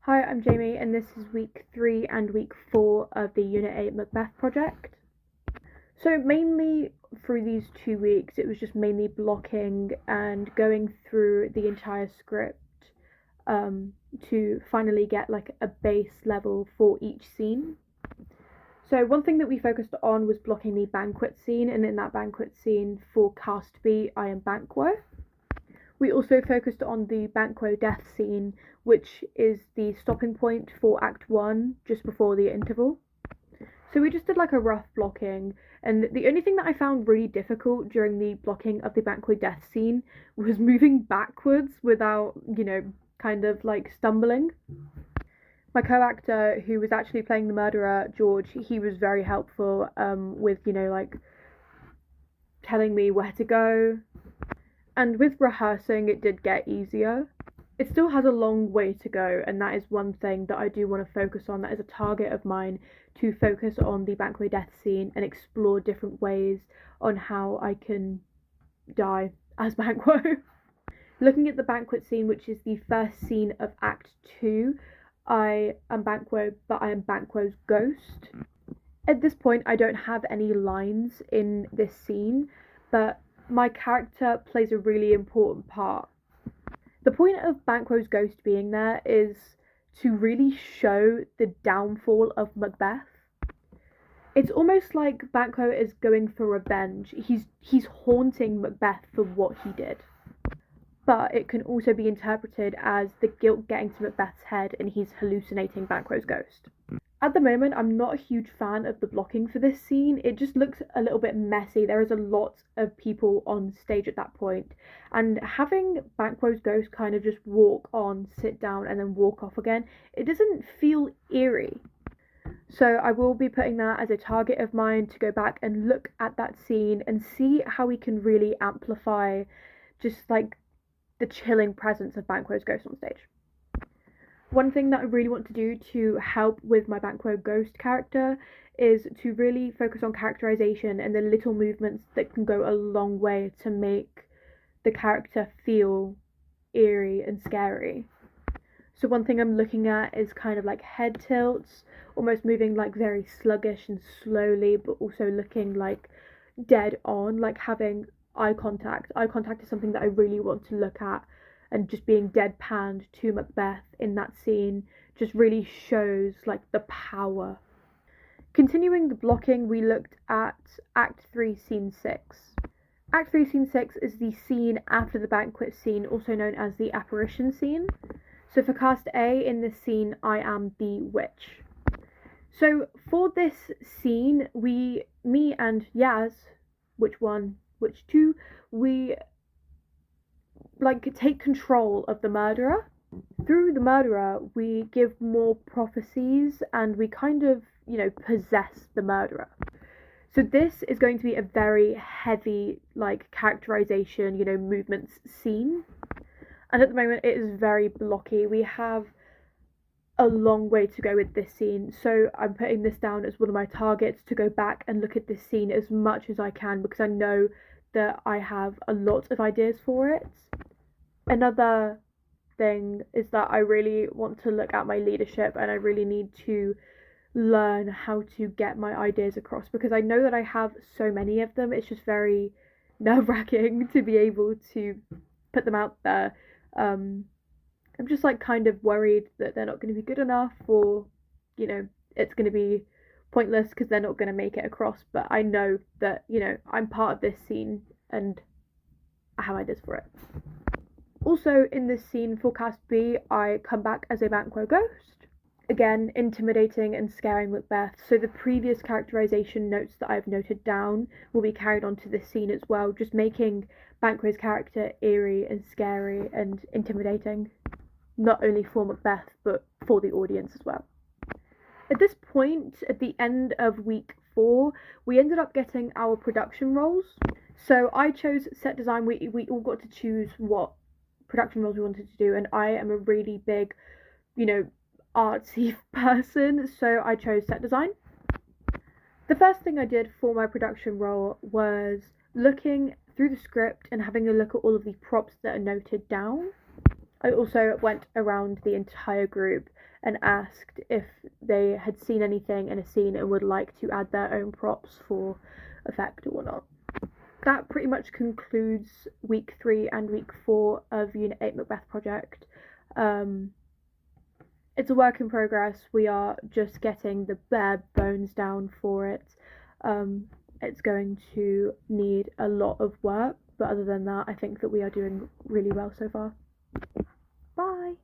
Hi, I'm Jamie, and this is week 3 and week 4 of the Unit 8 Macbeth project. So, mainly through these 2 weeks, it was just mainly blocking and going through the entire script to finally get like a base level for each scene. So, one thing that we focused on was blocking the banquet scene, and in that banquet scene, for cast B, I am Banquo. We also focused on the Banquo death scene, which is the stopping point for Act 1, just before the interval. So we just did like a rough blocking, and the only thing that I found really difficult during the blocking of the Banquo death scene was moving backwards without, kind of like stumbling. My co-actor, who was actually playing the murderer, George, he was very helpful with, like telling me where to go, and with rehearsing, it did get easier. It still has a long way to go, and that is one thing that I do want to focus on. That is a target of mine, to focus on the Banquo death scene and explore different ways on how I can die as Banquo. Looking at the banquet scene, which is the first scene of Act 2, I am Banquo, but I am Banquo's ghost. At this point, I don't have any lines in this scene, but my character plays a really important part. The point of Banquo's ghost being there is to really show the downfall of Macbeth. It's almost like Banquo is going for revenge. He's haunting Macbeth for what he did. But it can also be interpreted as the guilt getting to Macbeth's head and he's hallucinating Banquo's ghost. At the moment, I'm not a huge fan of the blocking for this scene. It just looks a little bit messy. There is a lot of people on stage at that point, and having Banquo's ghost kind of just walk on, sit down, and then walk off again, it doesn't feel eerie. So I will be putting that as a target of mine, to go back and look at that scene and see how we can really amplify just like the chilling presence of Banquo's ghost on stage. One thing that I really want to do to help with my Banquo ghost character is to really focus on characterization and the little movements that can go a long way to make the character feel eerie and scary. So one thing I'm looking at is kind of like head tilts, almost moving like very sluggish and slowly, but also looking like dead on, like having eye contact. Eye contact is something that I really want to look at, and just being deadpanned to Macbeth in that scene just really shows like the power. Continuing the blocking, we looked at Act 3, Scene 6. Act 3, Scene 6 is the scene after the banquet scene, also known as the apparition scene. So for cast A, in this scene, I am the witch. So for this scene, me and Yaz, which one, which two, we like take control of the murderer. Through the murderer, we give more prophecies and we kind of, possess the murderer. So this is going to be a very heavy, like, characterization, movements scene. And at the moment, it is very blocky. We have a long way to go with this scene. So I'm putting this down as one of my targets, to go back and look at this scene as much as I can, because I know that I have a lot of ideas for it. Another thing is that I really want to look at my leadership, and I really need to learn how to get my ideas across, because I know that I have so many of them. It's just very nerve-wracking to be able to put them out there. I'm just like kind of worried that they're not going to be good enough, or it's going to be pointless because they're not going to make it across. But I know that I'm part of this scene and I have ideas for it. Also in this scene for cast B, I come back as a Banquo ghost. Again, intimidating and scaring Macbeth. So the previous characterization notes that I've noted down will be carried on to this scene as well, just making Banquo's character eerie and scary and intimidating, not only for Macbeth but for the audience as well. At this point, at the end of week 4, we ended up getting our production roles. So I chose set design. We all got to choose what production roles we wanted to do, and I am a really big, artsy person, so I chose set design. The first thing I did for my production role was looking through the script and having a look at all of the props that are noted down. I also went around the entire group and asked if they had seen anything in a scene and would like to add their own props for effect or not. That pretty much concludes week 3 and week 4 of Unit 8 Macbeth project. It's a work in progress. We are just getting the bare bones down for it. It's going to need a lot of work, but other than that, I think that we are doing really well so far. Bye!